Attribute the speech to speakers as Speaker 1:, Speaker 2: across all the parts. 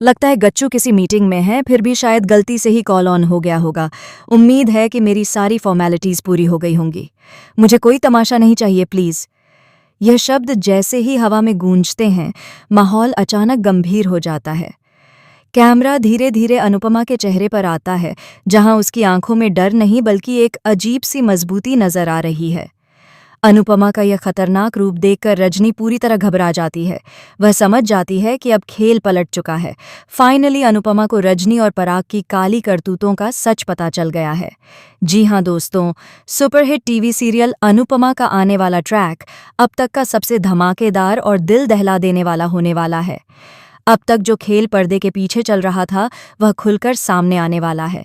Speaker 1: लगता है गच्चू किसी मीटिंग में है, फिर भी शायद गलती से ही कॉल ऑन हो गया होगा। उम्मीद है कि मेरी सारी फॉर्मेलिटीज पूरी हो गई होंगी। मुझे कोई तमाशा नहीं चाहिए प्लीज। यह शब्द जैसे ही हवा में गूंजते हैं, माहौल अचानक गंभीर हो जाता है। कैमरा धीरे धीरे अनुपमा के चेहरे पर आता है, जहां उसकी आंखों में डर नहीं बल्कि एक अजीब सी मजबूती नजर आ रही है। अनुपमा का यह खतरनाक रूप देखकर रजनी पूरी तरह घबरा जाती है। वह समझ जाती है कि अब खेल पलट चुका है। फाइनली अनुपमा को रजनी और पराग की काली करतूतों का सच पता चल गया है। जी हाँ दोस्तों, सुपरहिट टीवी सीरियल अनुपमा का आने वाला ट्रैक अब तक का सबसे धमाकेदार और दिल दहला देने वाला होने वाला है। अब तक जो खेल पर्दे के पीछे चल रहा था, वह खुलकर सामने आने वाला है।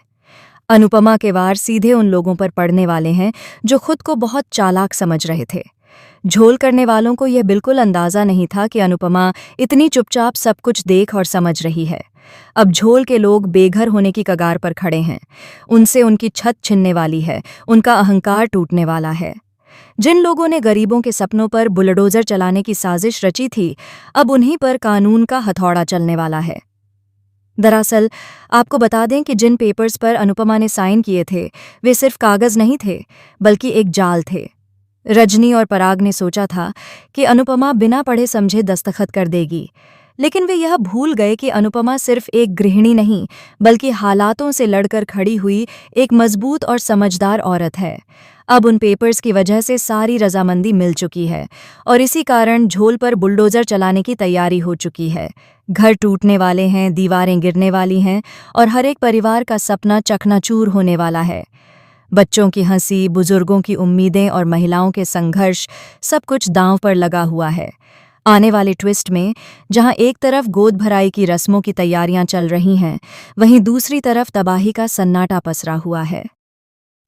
Speaker 1: अनुपमा के वार सीधे उन लोगों पर पड़ने वाले हैं जो खुद को बहुत चालाक समझ रहे थे। झोल करने वालों को यह बिल्कुल अंदाजा नहीं था कि अनुपमा इतनी चुपचाप सब कुछ देख और समझ रही है। अब झोल के लोग बेघर होने की कगार पर खड़े हैं। उनसे उनकी छत छिनने वाली है, उनका अहंकार टूटने वाला है। जिन लोगों ने गरीबों के सपनों पर बुलडोजर चलाने की साजिश रची थी, अब उन्हीं पर कानून का हथौड़ा चलने वाला है। दरअसल आपको बता दें कि जिन पेपर्स पर अनुपमा ने साइन किए थे, वे सिर्फ कागज नहीं थे, बल्कि एक जाल थे। रजनी और पराग ने सोचा था कि अनुपमा बिना पढ़े समझे दस्तखत कर देगी, लेकिन वे यह भूल गए कि अनुपमा सिर्फ एक गृहिणी नहीं, बल्कि हालातों से लड़कर खड़ी हुई एक मजबूत और समझदार औरत है। अब उन पेपर्स की वजह से सारी रजामंदी मिल चुकी है और इसी कारण झोल पर बुलडोजर चलाने की तैयारी हो चुकी है। घर टूटने वाले हैं, दीवारें गिरने वाली हैं और हर एक परिवार का सपना चकनाचूर होने वाला है। बच्चों की हंसी, बुजुर्गों की उम्मीदें और महिलाओं के संघर्ष, सब कुछ दांव पर लगा हुआ है। आने वाले ट्विस्ट में जहां एक तरफ गोद भराई की रस्मों की तैयारियां चल रही हैं, वहीं दूसरी तरफ तबाही का सन्नाटा पसरा हुआ है।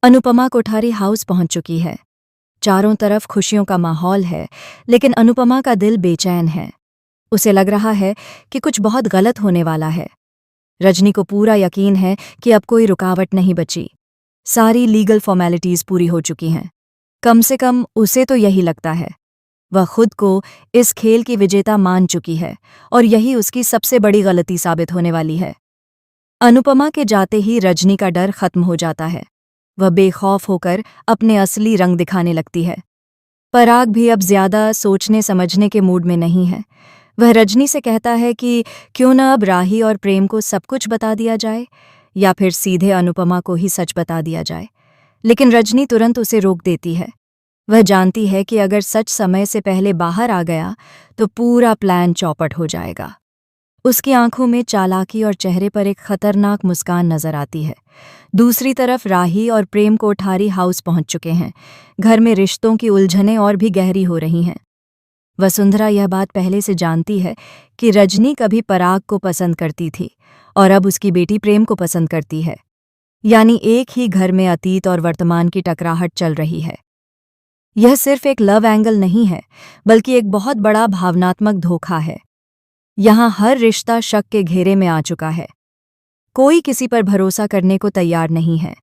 Speaker 1: अनुपमा कोठारी हाउस पहुंच चुकी है। चारों तरफ खुशियों का माहौल है, लेकिन अनुपमा का दिल बेचैन है। उसे लग रहा है कि कुछ बहुत गलत होने वाला है। रजनी को पूरा यकीन है कि अब कोई रुकावट नहीं बची। सारी लीगल फॉर्मेलिटीज पूरी हो चुकी हैं। कम से कम उसे तो यही लगता है। वह खुद को इस खेल की विजेता मान चुकी है और यही उसकी सबसे बड़ी गलती साबित होने वाली है। अनुपमा के जाते ही रजनी का डर खत्म हो जाता है। वह बेखौफ होकर अपने असली रंग दिखाने लगती है। पराग भी अब ज्यादा सोचने समझने के मूड में नहीं है। वह रजनी से कहता है कि क्यों न अब राही और प्रेम को सब कुछ बता दिया जाए, या फिर सीधे अनुपमा को ही सच बता दिया जाए। लेकिन रजनी तुरंत उसे रोक देती है। वह जानती है कि अगर सच समय से पहले बाहर आ गया तो पूरा प्लान चौपट हो जाएगा। उसकी आंखों में चालाकी और चेहरे पर एक खतरनाक मुस्कान नजर आती है। दूसरी तरफ राही और प्रेम कोठारी हाउस पहुंच चुके हैं। घर में रिश्तों की उलझनें और भी गहरी हो रही हैं। वसुंधरा यह बात पहले से जानती है कि रजनी कभी पराग को पसंद करती थी और अब उसकी बेटी प्रेम को पसंद करती है। यानी एक ही घर में अतीत और वर्तमान की टकराहट चल रही है। यह सिर्फ एक लव एंगल नहीं है, बल्कि एक बहुत बड़ा भावनात्मक धोखा है। यहाँ हर रिश्ता शक के घेरे में आ चुका है। कोई किसी पर भरोसा करने को तैयार नहीं है।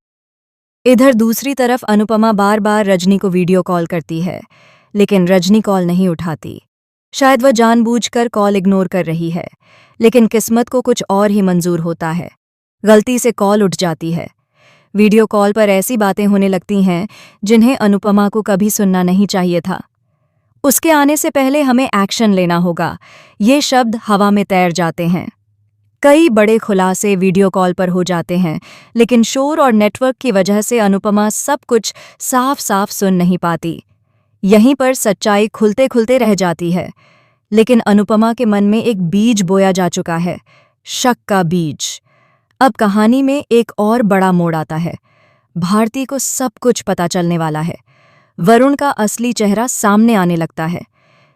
Speaker 1: इधर दूसरी तरफ अनुपमा बार बार रजनी को वीडियो कॉल करती है, लेकिन रजनी कॉल नहीं उठाती। शायद वह जानबूझकर कॉल इग्नोर कर रही है, लेकिन किस्मत को कुछ और ही मंजूर होता है। गलती से कॉल उठ जाती है। वीडियो कॉल पर ऐसी बातें होने लगती हैं जिन्हें अनुपमा को कभी सुनना नहीं चाहिए था। उसके आने से पहले हमें एक्शन लेना होगा, ये शब्द हवा में तैर जाते हैं। कई बड़े खुलासे वीडियो कॉल पर हो जाते हैं, लेकिन शोर और नेटवर्क की वजह से अनुपमा सब कुछ साफ साफ सुन नहीं पाती। यहीं पर सच्चाई खुलते खुलते रह जाती है। लेकिन अनुपमा के मन में एक बीज बोया जा चुका है, शक का बीज। अब कहानी में एक और बड़ा मोड़ आता है। भारती को सब कुछ पता चलने वाला है। वरुण का असली चेहरा सामने आने लगता है।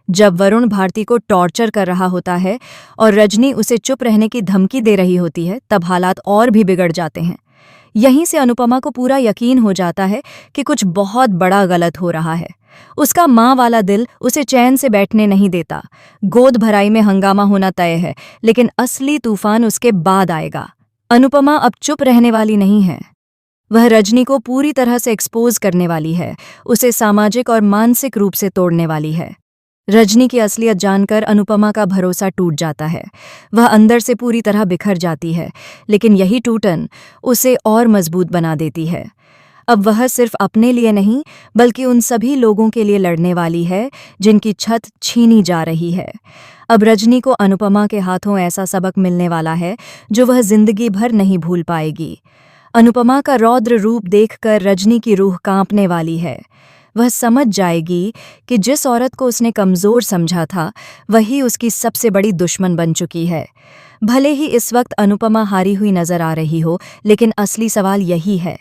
Speaker 1: जब वरुण भारती को टॉर्चर कर रहा होता है और रजनी उसे चुप रहने की धमकी दे रही होती है, तब हालात और भी बिगड़ जाते हैं। यहीं से अनुपमा को पूरा यकीन हो जाता है कि कुछ बहुत बड़ा गलत हो रहा है। उसका माँ वाला दिल उसे चैन से बैठने नहीं देता। गोद भराई में हंगामा होना तय है, लेकिन असली तूफान उसके बाद आएगा। अनुपमा अब चुप रहने वाली नहीं है। वह रजनी को पूरी तरह से एक्सपोज करने वाली है, उसे सामाजिक और मानसिक रूप से तोड़ने वाली है। रजनी की असलियत जानकर अनुपमा का भरोसा टूट जाता है। वह अंदर से पूरी तरह बिखर जाती है, लेकिन यही टूटन उसे और मजबूत बना देती है। अब वह सिर्फ अपने लिए नहीं, बल्कि उन सभी लोगों के लिए लड़ने वाली है जिनकी छत छीनी जा रही है। अब रजनी को अनुपमा के हाथों ऐसा सबक मिलने वाला है जो वह जिंदगी भर नहीं भूल पाएगी। अनुपमा का रौद्र रूप देखकर रजनी की रूह कांपने वाली है। वह समझ जाएगी कि जिस औरत को उसने कमज़ोर समझा था, वही उसकी सबसे बड़ी दुश्मन बन चुकी है। भले ही इस वक्त अनुपमा हारी हुई नजर आ रही हो, लेकिन असली सवाल यही है,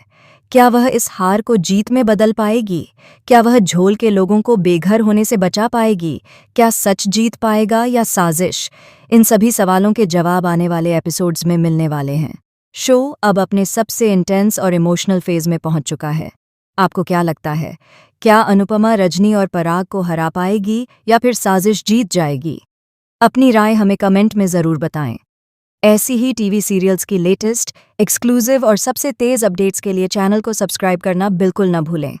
Speaker 1: क्या वह इस हार को जीत में बदल पाएगी? क्या वह झोल के लोगों को बेघर होने से बचा पाएगी? क्या सच जीत पाएगा या साजिश? इन सभी सवालों के जवाब आने वाले एपिसोड्स में मिलने वाले हैं। शो अब अपने सबसे इंटेंस और इमोशनल फेज में पहुंच चुका है। आपको क्या लगता है, क्या अनुपमा रजनी और पराग को हरा पाएगी या फिर साजिश जीत जाएगी? अपनी राय हमें कमेंट में ज़रूर बताएं। ऐसी ही टीवी सीरियल्स की लेटेस्ट, एक्सक्लूसिव और सबसे तेज़ अपडेट्स के लिए चैनल को सब्सक्राइब करना बिल्कुल न भूलें।